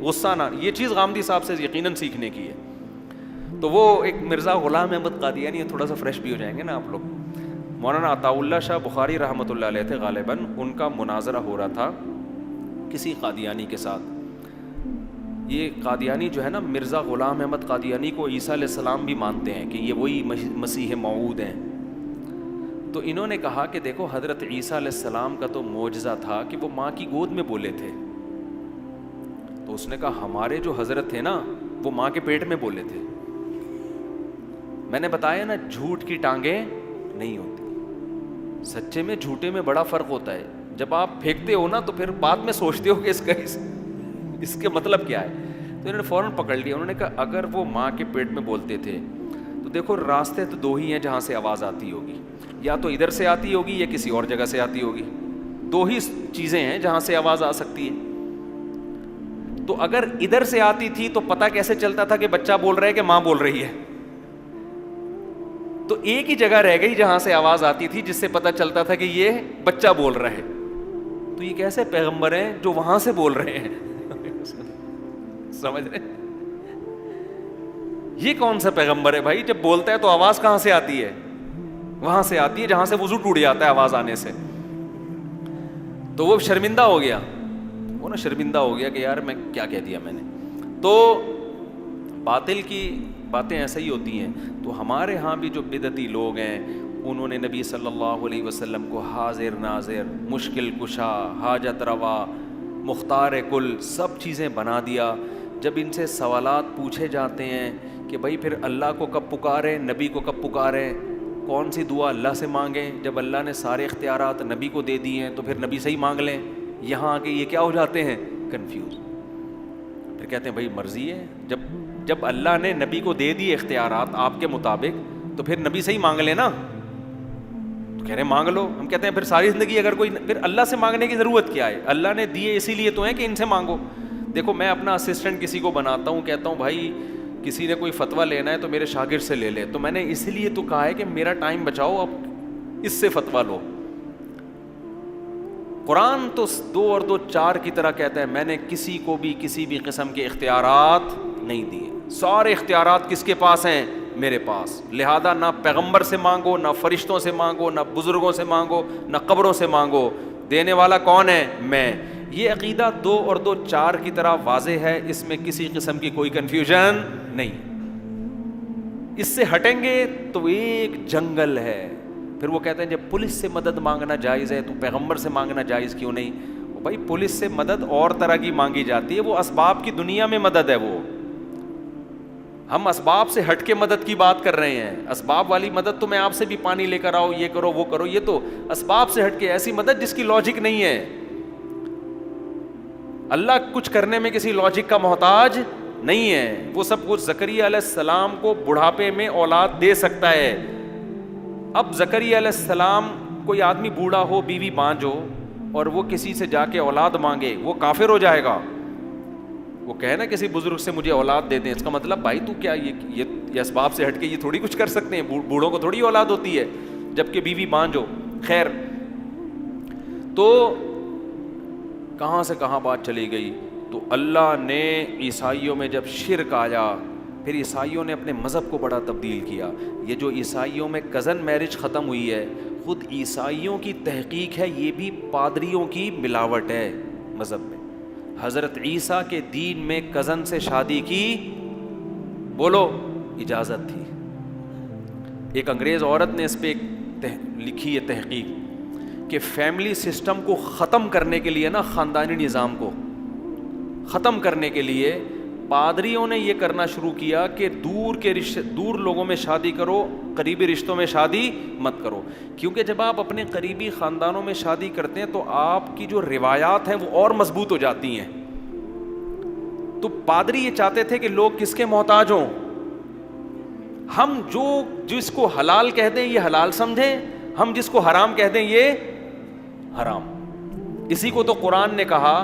غصہ نہ, یہ چیز غامدی صاحب سے یقیناً سیکھنے کی ہے. تو وہ ایک مرزا غلام احمد قادیانی, تھوڑا سا فریش بھی ہو جائیں گے نا آپ لوگ. مولانا عطاء اللہ شاہ بخاری رحمۃ اللہ علیہ تھے غالباً, ان کا مناظرہ ہو رہا تھا کسی قادیانی کے ساتھ. یہ قادیانی جو ہے نا, مرزا غلام احمد قادیانی کو عیسیٰ علیہ السلام بھی مانتے ہیں کہ یہ وہی مسیح موعود ہیں. تو انہوں نے کہا کہ دیکھو حضرت عیسیٰ علیہ السلام کا تو معجزہ تھا کہ وہ ماں کی گود میں بولے تھے. تو اس نے کہا ہمارے جو حضرت تھے نا وہ ماں کے پیٹ میں بولے تھے. میں نے بتایا نا, جھوٹ کی ٹانگیں نہیں ہوتی. سچے میں جھوٹے میں بڑا فرق ہوتا ہے. جب آپ پھینکتے ہو نا تو پھر بعد میں سوچتے ہو کہ اس کے مطلب کیا ہے. تو انہوں نے فوراً پکڑ لیا. انہوں نے کہا اگر وہ ماں کے پیٹ میں بولتے تھے تو دیکھو راستے تو دو ہی ہیں جہاں سے آواز آتی ہوگی, یا تو ادھر سے آتی ہوگی یا کسی اور جگہ سے آتی ہوگی. دو ہی چیزیں ہیں جہاں سے آواز آ سکتی ہے. تو اگر ادھر سے آتی تھی تو پتہ کیسے چلتا تھا کہ بچہ بول رہا ہے کہ ماں بول رہی ہے. تو ایک ہی جگہ رہ گئی جہاں سے آواز آتی تھی جس سے پتہ چلتا تھا کہ یہ بچہ بول رہا ہے. تو یہ کیسے پیغمبر ہیں جو وہاں سے بول رہے ہیں؟ سمجھ رہے, یہ کون سا پیغمبر ہے بھائی؟ جب بولتا ہے تو آواز کہاں سے آتی ہے؟ وہاں سے آتی ہے جہاں سے وضو ٹوٹ جاتا ہے آواز آنے سے. تو وہ شرمندہ ہو گیا, وہ نا شرمندہ ہو گیا کہ یار میں کیا کہہ دیا میں نے. تو باطل کی باتیں ایسے ہی ہوتی ہیں. تو ہمارے ہاں بھی جو بدعتی لوگ ہیں انہوں نے نبی صلی اللہ علیہ وسلم کو حاضر ناظر, مشکل کشا, حاجت روا, مختار کل سب چیزیں بنا دیا. جب ان سے سوالات پوچھے جاتے ہیں کہ بھائی پھر اللہ کو کب پکاریں, نبی کو کب پکاریں, کون سی دعا اللہ سے مانگیں, جب اللہ نے سارے اختیارات نبی کو دے دیے ہیں تو پھر نبی سے ہی مانگ لیں. یہاں آ کے یہ کیا ہو جاتے ہیں؟ کنفیوز. پھر کہتے ہیں بھائی مرضی ہے, جب اللہ نے نبی کو دے دیے اختیارات آپ کے مطابق تو پھر نبی سے ہی مانگ لیں نا. تو کہہ رہے ہیں مانگ لو. ہم کہتے ہیں پھر ساری زندگی اگر کوئی, پھر اللہ سے مانگنے کی ضرورت کیا ہے؟ اللہ نے دیے اسی لیے تو ہیں کہ ان سے مانگو. دیکھو میں اپنا اسسٹنٹ کسی کو بناتا ہوں, کہتا ہوں بھائی کسی نے کوئی فتویٰ لینا ہے تو میرے شاگرد سے لے لے. تو میں نے اس لیے تو کہا ہے کہ میرا ٹائم بچاؤ, اب اس سے فتویٰ لو. قرآن تو 2 اور 2 4 کی طرح کہتا ہے میں نے کسی کو بھی کسی بھی قسم کے اختیارات نہیں دیے. سارے اختیارات کس کے پاس ہیں؟ میرے پاس. لہذا نہ پیغمبر سے مانگو, نہ فرشتوں سے مانگو, نہ بزرگوں سے مانگو, نہ قبروں سے مانگو. دینے والا کون ہے؟ میں. یہ عقیدہ 2 اور 2 4 کی طرح واضح ہے, اس میں کسی قسم کی کوئی کنفیوژن نہیں. اس سے ہٹیں گے تو ایک جنگل ہے. پھر وہ کہتے ہیں جب پولیس سے مدد مانگنا جائز ہے تو پیغمبر سے مانگنا جائز کیوں نہیں؟ بھائی پولیس سے مدد اور طرح کی مانگی جاتی ہے, وہ اسباب کی دنیا میں مدد ہے. وہ ہم اسباب سے ہٹ کے مدد کی بات کر رہے ہیں. اسباب والی مدد تو میں آپ سے بھی پانی لے کر آؤ, یہ کرو وہ کرو, یہ تو اسباب سے ہٹ کے ایسی مدد جس کی لاجک نہیں ہے. اللہ کچھ کرنے میں کسی لاجک کا محتاج نہیں ہے. وہ سب کچھ زکریا علیہ السلام کو بڑھاپے میں اولاد دے سکتا ہے. اب زکریا علیہ السلام, کوئی آدمی بوڑھا ہو, بیوی بانجھ ہو, اور وہ کسی سے جا کے اولاد مانگے, وہ کافر ہو جائے گا؟ وہ کہے نا کسی بزرگ سے مجھے اولاد دے دیں, اس کا مطلب بھائی تو کیا یہ اسباب سے ہٹ کے یہ تھوڑی کچھ کر سکتے ہیں؟ بوڑھوں کو تھوڑی اولاد ہوتی ہے جبکہ بیوی بانجھ ہو. خیر, تو کہاں سے کہاں بات چلی گئی. تو اللہ نے عیسائیوں میں جب شرک آیا, پھر عیسائیوں نے اپنے مذہب کو بڑا تبدیل کیا. یہ جو عیسائیوں میں کزن میرج ختم ہوئی ہے, خود عیسائیوں کی تحقیق ہے, یہ بھی پادریوں کی ملاوٹ ہے مذہب میں. حضرت عیسیٰ کے دین میں کزن سے شادی کی بولو اجازت تھی. ایک انگریز عورت نے اس پہ لکھی ہے تحقیق کہ فیملی سسٹم کو ختم کرنے کے لیے نا, خاندانی نظام کو ختم کرنے کے لیے پادریوں نے یہ کرنا شروع کیا کہ دور لوگوں میں شادی کرو, قریبی رشتوں میں شادی مت کرو. کیونکہ جب آپ اپنے قریبی خاندانوں میں شادی کرتے ہیں تو آپ کی جو روایات ہیں وہ اور مضبوط ہو جاتی ہیں. تو پادری یہ چاہتے تھے کہ لوگ کس کے محتاج ہوں؟ ہم جس کو حلال کہہ دیں یہ حلال سمجھیں, ہم جس کو حرام کہہ دیں یہ حرام. اسی کو تو قرآن نے کہا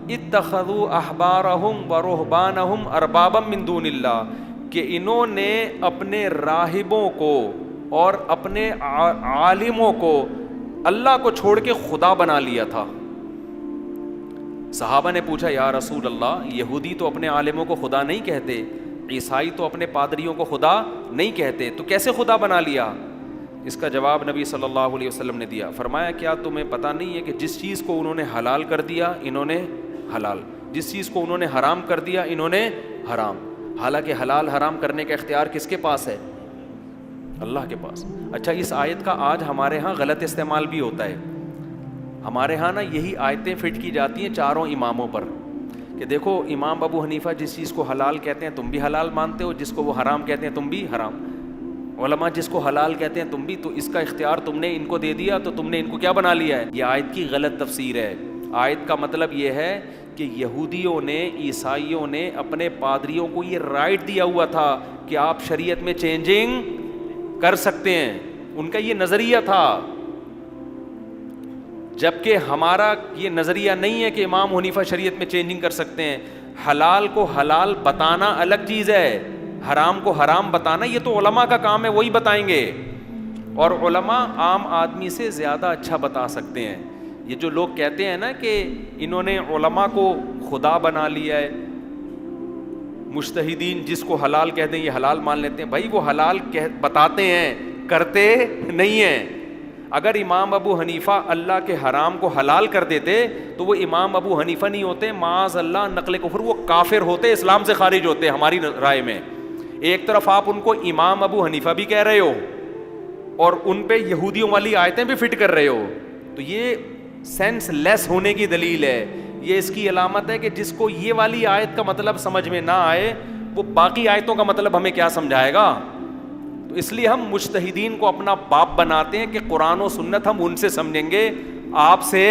اتخذوا احبارہم ورہبانہم اربابا من دون اللہ, کہ انہوں نے اپنے راہبوں کو اور اپنے عالموں کو اللہ کو چھوڑ کے خدا بنا لیا تھا. صحابہ نے پوچھا یا رسول اللہ، یہودی تو اپنے عالموں کو خدا نہیں کہتے، عیسائی تو اپنے پادریوں کو خدا نہیں کہتے، تو کیسے خدا بنا لیا؟ اس کا جواب نبی صلی اللہ علیہ وسلم نے دیا، فرمایا کیا تمہیں پتہ نہیں ہے کہ جس چیز کو انہوں نے حلال کر دیا انہوں نے حلال، جس چیز کو انہوں نے حرام کر دیا انہوں نے حرام، حالانکہ حلال حرام کرنے کا اختیار کس کے پاس ہے؟ اللہ کے پاس۔ اچھا، اس آیت کا آج ہمارے ہاں غلط استعمال بھی ہوتا ہے۔ ہمارے ہاں نا یہی آیتیں فٹ کی جاتی ہیں چاروں اماموں پر کہ دیکھو امام ابو حنیفہ جس چیز کو حلال کہتے ہیں تم بھی حلال مانتے ہو، جس کو وہ حرام کہتے ہیں تم بھی حرام، علماء جس کو حلال کہتے ہیں تم بھی، تو اس کا اختیار تم نے ان کو دے دیا تو تم نے ان کو کیا بنا لیا ہے؟ یہ آیت کی غلط تفسیر ہے۔ آیت کا مطلب یہ ہے کہ یہودیوں نے، عیسائیوں نے اپنے پادریوں کو یہ رائٹ دیا ہوا تھا کہ آپ شریعت میں چینجنگ کر سکتے ہیں، ان کا یہ نظریہ تھا، جبکہ ہمارا یہ نظریہ نہیں ہے کہ امام حنیفہ شریعت میں چینجنگ کر سکتے ہیں۔ حلال کو حلال بتانا الگ چیز ہے، حرام کو حرام بتانا یہ تو علماء کا کام ہے، وہی بتائیں گے، اور علماء عام آدمی سے زیادہ اچھا بتا سکتے ہیں۔ یہ جو لوگ کہتے ہیں نا کہ انہوں نے علماء کو خدا بنا لیا ہے، مجتہدین جس کو حلال کہتے ہیں یہ حلال مان لیتے ہیں، بھائی وہ حلال بتاتے ہیں، کرتے نہیں ہیں۔ اگر امام ابو حنیفہ اللہ کے حرام کو حلال کر دیتے تو وہ امام ابو حنیفہ نہیں ہوتے، معاذ اللہ نقل کفر، وہ کافر ہوتے، اسلام سے خارج ہوتے ہماری رائے میں۔ ایک طرف آپ ان کو امام ابو حنیفہ بھی کہہ رہے ہو اور ان پہ یہودیوں والی آیتیں بھی فٹ کر رہے ہو، تو یہ سینس لیس ہونے کی دلیل ہے۔ یہ اس کی علامت ہے کہ جس کو یہ والی آیت کا مطلب سمجھ میں نہ آئے وہ باقی آیتوں کا مطلب ہمیں کیا سمجھائے گا؟ تو اس لیے ہم مجتہدین کو اپنا باپ بناتے ہیں کہ قرآن و سنت ہم ان سے سمجھیں گے، آپ سے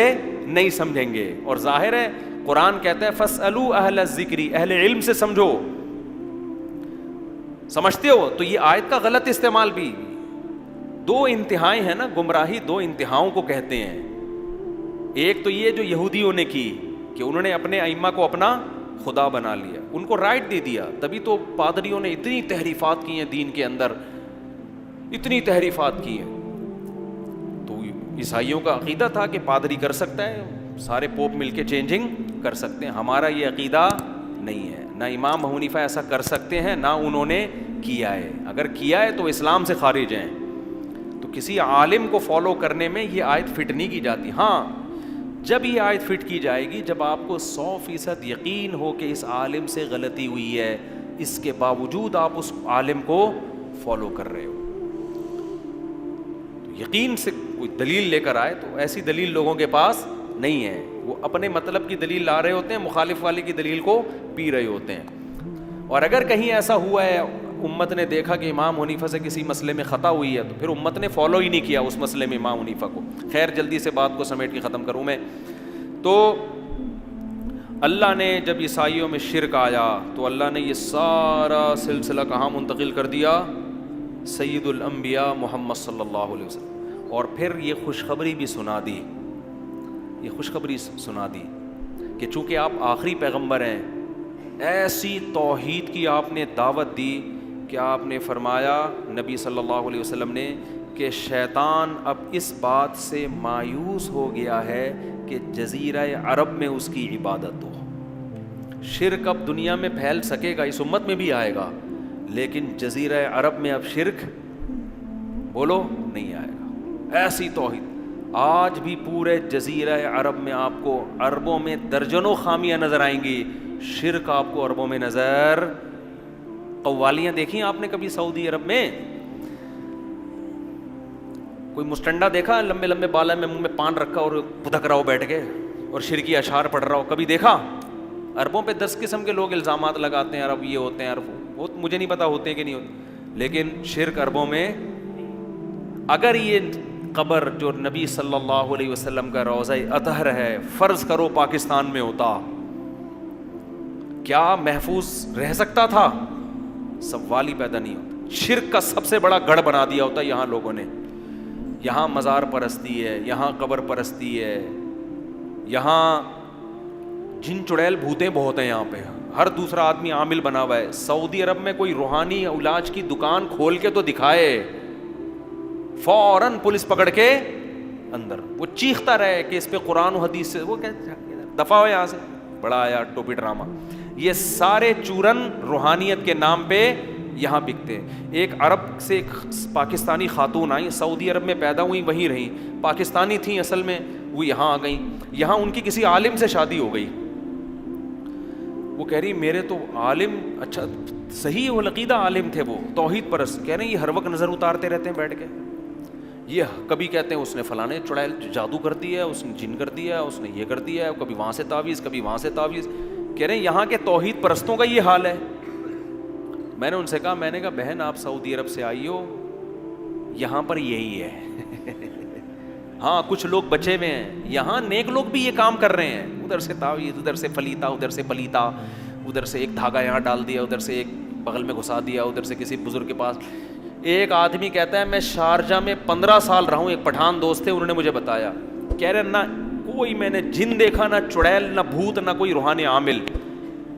نہیں سمجھیں گے۔ اور ظاہر ہے قرآن کہتا ہے فَاسْأَلُوا أَهْلَ الذِّكْرِ، اہل علم سے سمجھو، سمجھتے ہو؟ تو یہ آیت کا غلط استعمال بھی، دو انتہائیں ہیں نا، گمراہی دو انتہاؤں کو کہتے ہیں۔ ایک تو یہ جو یہودیوں نے کی کہ انہوں نے اپنے ائمہ کو اپنا خدا بنا لیا، ان کو رائٹ دے دیا، تبھی تو پادریوں نے اتنی تحریفات کی ہیں دین کے اندر، اتنی تحریفات کی ہیں۔ تو عیسائیوں کا عقیدہ تھا کہ پادری کر سکتا ہے، سارے پوپ مل کے چینجنگ کر سکتے ہیں، ہمارا یہ عقیدہ نہیں ہے، نہ امام حنیفہ ایسا کر سکتے ہیں نہ انہوں نے کیا ہے، اگر کیا ہے تو اسلام سے خارج ہیں۔ تو کسی عالم کو فالو کرنے میں یہ آیت فٹ نہیں کی جاتی۔ ہاں جب یہ آیت فٹ کی جائے گی جب آپ کو 100% یقین ہو کہ اس عالم سے غلطی ہوئی ہے، اس کے باوجود آپ اس عالم کو فالو کر رہے ہو، تو یقین سے کوئی دلیل لے کر آئے، تو ایسی دلیل لوگوں کے پاس نہیں ہے، وہ اپنے مطلب کی دلیل لا رہے ہوتے ہیں، مخالف والے کی دلیل کو پی رہے ہوتے ہیں۔ اور اگر کہیں ایسا ہوا ہے امت نے دیکھا کہ امام حنیفہ سے کسی مسئلے میں خطا ہوئی ہے تو پھر امت نے فالو ہی نہیں کیا اس مسئلے میں امام حنیفہ کو۔ خیر جلدی سے بات کو سمیٹ کے ختم کروں میں، تو اللہ نے جب عیسائیوں میں شرک آیا تو اللہ نے یہ سارا سلسلہ کہاں منتقل کر دیا؟ سید الانبیاء محمد صلی اللہ علیہ وسلم، اور پھر یہ خوشخبری بھی سنا دی، یہ خوشخبری سنا دی کہ چونکہ آپ آخری پیغمبر ہیں، ایسی توحید کی آپ نے دعوت دی کہ آپ نے فرمایا نبی صلی اللہ علیہ وسلم نے کہ شیطان اب اس بات سے مایوس ہو گیا ہے کہ جزیرہ عرب میں اس کی عبادت ہو۔ شرک اب دنیا میں پھیل سکے گا، اس امت میں بھی آئے گا، لیکن جزیرہ عرب میں اب شرک بولو نہیں آئے گا۔ ایسی توحید آج بھی پورے جزیرہ عرب میں آپ کو عربوں میں درجنوں خامیاں نظر آئیں گی، شرک آپ کو عربوں میں نظر، قوالیاں دیکھی آپ نے کبھی سعودی عرب میں؟ کوئی مسٹنڈا دیکھا لمبے لمبے بالا میں منہ میں پان رکھا اور پدک رہا ہو بیٹھ کے اور شرکی اشعار پڑھ رہا ہو، کبھی دیکھا؟ عربوں پہ 10 قسم کے لوگ الزامات لگاتے ہیں، عرب یہ ہوتے ہیں، عرب وہ مجھے نہیں پتا ہوتے ہیں کہ نہیں ہوتے، لیکن شرک عربوں میں۔ اگر یہ قبر جو نبی صلی اللہ علیہ وسلم کا روضہ اطہر ہے فرض کرو پاکستان میں ہوتا، کیا محفوظ رہ سکتا تھا؟ سوال ہی پیدا نہیں ہوتا۔ شرک کا سب سے بڑا گڑھ بنا دیا ہوتا یہاں لوگوں نے، یہاں مزار پرستی ہے، یہاں قبر پرستی ہے، یہاں جن چڑیل بھوتیں بہت ہیں، یہاں پہ ہر دوسرا آدمی عامل بنا ہوا ہے۔ سعودی عرب میں کوئی روحانی علاج کی دکان کھول کے تو دکھائے، فوراً پولیس پکڑ کے اندر، وہ چیختا رہے کہ اس پہ قرآن و حدیث سے، وہ کہتے دفع ہو یہاں سے۔ بڑا آیا ٹوپی ڈرامہ. یہ سارے چورن روحانیت کے نام پہ یہاں بکتے ہیں. ایک عرب سے ایک پاکستانی خاتون آئیں, سعودی عرب میں پیدا ہوئی, وہیں رہیں, پاکستانی تھیں اصل میں, وہ یہاں آ گئیں. یہاں ان کی کسی عالم سے شادی ہو گئی. وہ کہہ رہی میرے تو عالم, اچھا صحیح وہ عقیدہ عالم تھے, وہ توحید پرست. کہہ رہے ہیں یہ ہر وقت نظر اتارتے رہتے ہیں بیٹھ کے. یہ کبھی کہتے ہیں اس نے فلانے چڑیل جادو کر دیا ہے, اس نے جن کر دیا ہے, اس نے یہ کر دیا ہے, کبھی وہاں سے تعویذ, کبھی وہاں سے تعویذ. کہہ رہے ہیں یہاں کے توحید پرستوں کا یہ حال ہے. میں نے ان سے کہا, میں نے کہا بہن آپ سعودی عرب سے آئی ہو, یہاں پر یہی ہے. ہاں کچھ لوگ بچے ہوئے ہیں, یہاں نیک لوگ بھی یہ کام کر رہے ہیں. ادھر سے تعویذ, ادھر سے فلیتا, ادھر سے پلیتا, ادھر سے ایک دھاگا یہاں ڈال دیا, ادھر سے ایک بغل میں گھسا دیا, ادھر سے کسی بزرگ کے پاس. ایک آدمی کہتا ہے میں شارجہ میں 15 سال رہا ہوں, ایک پٹھان دوست تھے, انہوں نے مجھے بتایا. کہہ رہے نہ کوئی میں نے جن دیکھا, نہ چڑیل, نہ بھوت, نہ کوئی روحانی عامل.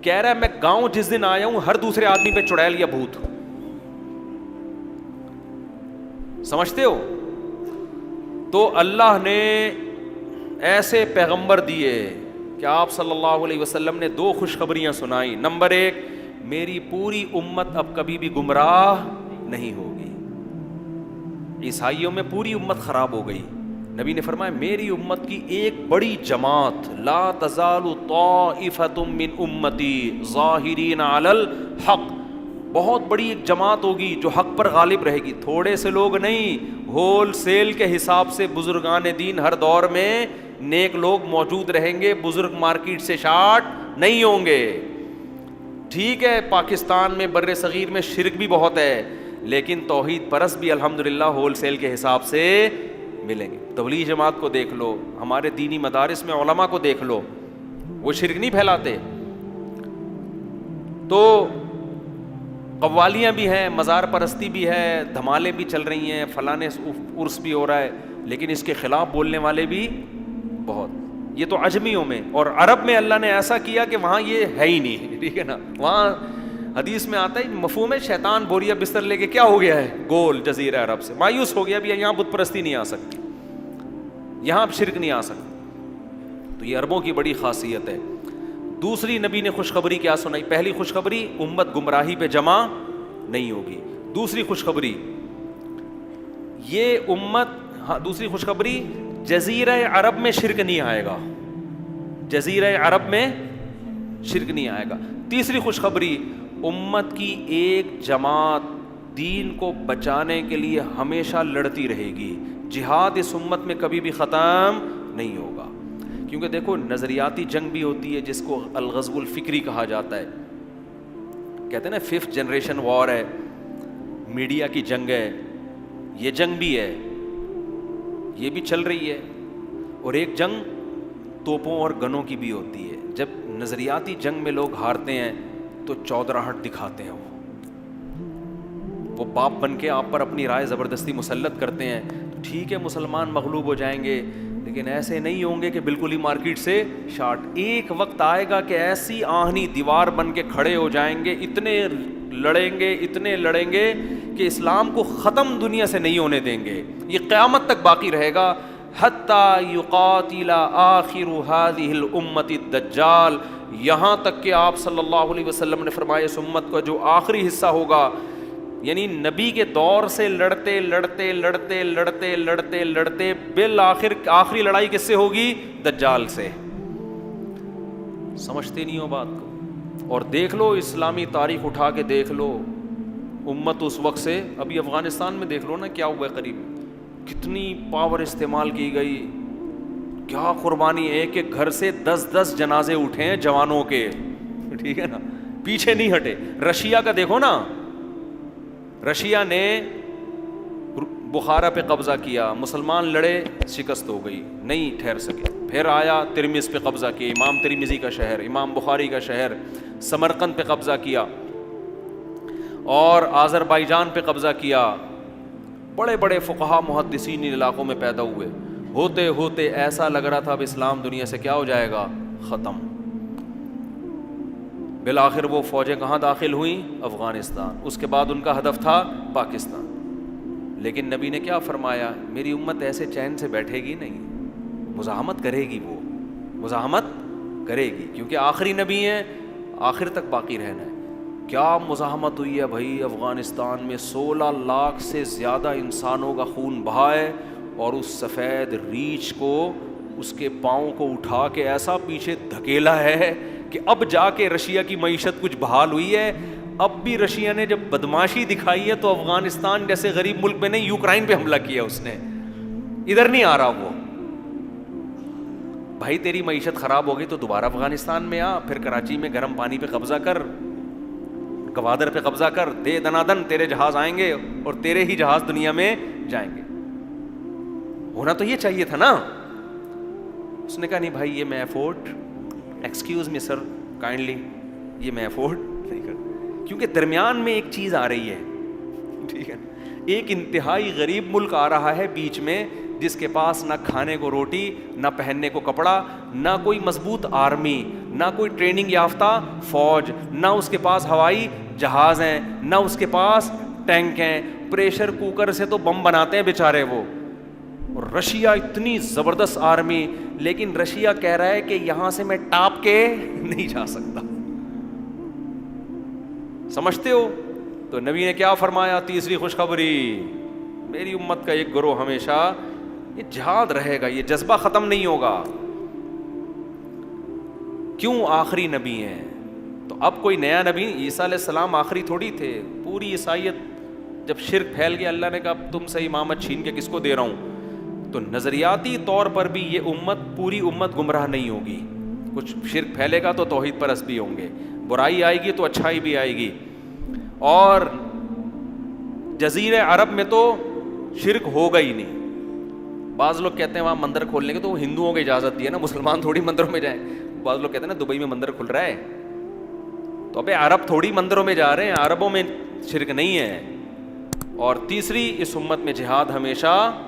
کہہ رہا ہے میں گاؤں جس دن آیا ہوں ہر دوسرے آدمی پہ چڑیل یا بھوت. سمجھتے ہو؟ تو اللہ نے ایسے پیغمبر دیے کہ آپ صلی اللہ علیہ وسلم نے 2 خوشخبریاں سنائی. نمبر 1, میری پوری امت اب کبھی بھی گمراہ نہیں ہوگی. عیسائیوں میں پوری امت خراب ہو گئی. نبی نے فرمایا میری امت کی ایک بڑی جماعت, لا تزال طائفۃ من امتی ظاہرین علی الحق, بہت بڑی ایک جماعت ہوگی جو حق پر غالب رہے گی. تھوڑے سے لوگ نہیں, ہول سیل کے حساب سے بزرگان دین ہر دور میں نیک لوگ موجود رہیں گے. بزرگ مارکیٹ سے شارٹ نہیں ہوں گے. ٹھیک ہے پاکستان میں بر صغیر میں شرک بھی بہت ہے, لیکن توحید پرست بھی الحمدللہ ہول سیل کے حساب سے ملیں گے. تبلیغ جماعت کو دیکھ لو, ہمارے دینی مدارس میں علماء کو دیکھ لو, وہ شرک نہیں پھیلاتے. تو قوالیاں بھی ہیں, مزار پرستی بھی ہے, دھمالے بھی چل رہی ہیں, فلانے عرس بھی ہو رہا ہے, لیکن اس کے خلاف بولنے والے بھی بہت. یہ تو عجمیوں میں, اور عرب میں اللہ نے ایسا کیا کہ وہاں یہ ہے ہی نہیں. ٹھیک ہے نا, وہاں حدیث میں آتا ہے مفہوم ہے شیطان بوریا بستر لے کے کیا ہو گیا ہے, گول جزیرہ عرب سے مایوس ہو گیا. بھی یہاں بت پرستی نہیں آ سکتی, یہاں اب شرک نہیں آ سکتا. تو یہ عربوں کی بڑی خاصیت ہے. دوسری نبی نے خوشخبری کیا سنائی؟ پہلی خوشخبری امت گمراہی پہ جمع نہیں ہوگی. دوسری خوشخبری یہ امت, دوسری خوشخبری جزیرہ عرب میں شرک نہیں آئے گا, جزیرہ عرب میں شرک نہیں آئے گا. تیسری خوشخبری امت کی ایک جماعت دین کو بچانے کے لیے ہمیشہ لڑتی رہے گی. جہاد اس امت میں کبھی بھی ختم نہیں ہوگا. کیونکہ دیکھو نظریاتی جنگ بھی ہوتی ہے جس کو الغزو الفکری کہا جاتا ہے. کہتے ہیں نا 5th جنریشن وار ہے, میڈیا کی جنگ ہے, یہ جنگ بھی ہے, یہ بھی چل رہی ہے. اور ایک جنگ توپوں اور گنوں کی بھی ہوتی ہے. جب نظریاتی جنگ میں لوگ ہارتے ہیں تو چودراہٹ دکھاتے ہیں, وہ باپ بن کے آپ پر اپنی رائے زبردستی مسلط کرتے ہیں. ٹھیک ہے مسلمان مغلوب ہو جائیں گے, لیکن ایسے نہیں ہوں گے کہ بالکل ہی مارکیٹ سے شارٹ. ایک وقت آئے گا کہ ایسی آہنی دیوار بن کے کھڑے ہو جائیں گے, اتنے لڑیں گے کہ اسلام کو ختم دنیا سے نہیں ہونے دیں گے. یہ قیامت تک باقی رہے گا. حتیٰ یقاتل آخر هذه الامت الدجال, یہاں تک کہ آپ صلی اللہ علیہ وسلم نے فرمایا اس امت کا جو آخری حصہ ہوگا, یعنی نبی کے دور سے لڑتے بالآخر آخری لڑائی کس سے ہوگی؟ دجال سے. سمجھتے نہیں ہو بات کو. اور دیکھ لو اسلامی تاریخ اٹھا کے دیکھ لو, امت اس وقت سے, ابھی افغانستان میں دیکھ لو نا کیا ہوا ہے, قریب کتنی پاور استعمال کی گئی, کیا قربانی. ایک ایک گھر سے 10 جنازے اٹھے ہیں جوانوں کے. ٹھیک ہے نا, پیچھے نہیں ہٹے. رشیا کا دیکھو نا, رشیا نے بخارا پہ قبضہ کیا, مسلمان لڑے, شکست ہو گئی, نہیں ٹھہر سکے. پھر آیا ترمذ پہ قبضہ کیا, امام ترمذی کا شہر, امام بخاری کا شہر. سمرقند پہ قبضہ کیا, اور آذربائیجان پہ قبضہ کیا. بڑے بڑے فقہا محدثین ان علاقوں میں پیدا ہوئے. ہوتے ہوتے ایسا لگ رہا تھا اب اسلام دنیا سے کیا ہو جائے گا, ختم. بالآخر وہ فوجیں کہاں داخل ہوئیں؟ افغانستان. اس کے بعد ان کا ہدف تھا پاکستان. لیکن نبی نے کیا فرمایا؟ میری امت ایسے چین سے بیٹھے گی نہیں, مزاحمت کرے گی. وہ مزاحمت کرے گی، کیونکہ آخری نبی ہیں، آخر تک باقی رہنا ہے۔ کیا مزاحمت ہوئی ہے بھائی، افغانستان میں 16 لاکھ سے زیادہ انسانوں کا خون بہا ہے، اور اس سفید ریچھ کو، اس کے پاؤں کو اٹھا کے ایسا پیچھے دھکیلا ہے کہ اب جا کے رشیا کی معیشت کچھ بحال ہوئی ہے۔ اب بھی رشیا نے جب بدماشی دکھائی ہے تو افغانستان جیسے غریب ملک پہ نہیں، یوکرائن پہ حملہ کیا اس نے، ادھر نہیں آ رہا وہ۔ بھائی تیری معیشت خراب ہو گئی تو دوبارہ افغانستان میں آ، پھر کراچی میں گرم پانی پہ قبضہ کر، گوادر پہ قبضہ کر، دے دنادن تیرے جہاز آئیں گے اور تیرے ہی جہاز دنیا میں جائیں گے۔ ہونا تو یہ چاہیے تھا نا۔ اس نے کہا نہیں بھائی یہ میں افورڈ، ایکسکیوز می سر کائنڈلی، یہ میں افورڈ نہیں کر، کیونکہ درمیان میں ایک چیز آ رہی ہے، ٹھیک ہے، ایک انتہائی غریب ملک آ رہا ہے بیچ میں، جس کے پاس نہ کھانے کو روٹی، نہ پہننے کو کپڑا، نہ کوئی مضبوط آرمی، نہ کوئی ٹریننگ یافتہ فوج، نہ اس کے پاس ہوائی جہاز ہیں، نہ اس کے پاس ٹینک ہیں، پریشر کوکر سے تو بم بناتے ہیں بیچارے وہ۔ اور رشیا اتنی زبردست آرمی، لیکن رشیا کہہ رہا ہے کہ یہاں سے میں ٹاپ کے نہیں جا سکتا، سمجھتے ہو؟ تو نبی نے کیا فرمایا؟ تیسری خوشخبری، میری امت کا ایک گروہ ہمیشہ یہ جہاد رہے گا، یہ جذبہ ختم نہیں ہوگا۔ کیوں؟ آخری نبی ہیں۔ تو اب کوئی نیا نبی، عیسیٰ علیہ السلام آخری تھوڑی تھے، پوری عیسائیت جب شرک پھیل گیا، اللہ نے کہا اب تم سے امامت چھین کے کس کو دے رہا ہوں؟ تو نظریاتی طور پر بھی یہ امت، پوری امت گمراہ نہیں ہوگی، کچھ شرک پھیلے گا تو توحید پرست بھی ہوں گے، برائی آئے گی تو اچھائی بھی آئے گی۔ اور جزیرہ عرب میں تو شرک ہوگا ہی نہیں۔ بعض لوگ کہتے ہیں وہاں مندر کھولنے کے، تو وہ ہندوؤں کو اجازت دی ہے نا، مسلمان تھوڑی مندروں میں جائیں۔ بعض لوگ کہتے ہیں نا دبئی میں مندر کھل رہا ہے، تو ابے عرب تھوڑی مندروں میں جا رہے ہیں، عربوں میں شرک نہیں ہے۔ اور تیسری، اس امت میں جہاد ہمیشہ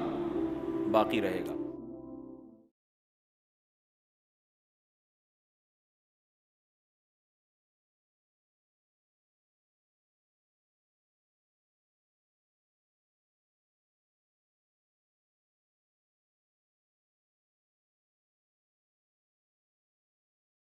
باقی رہے گا۔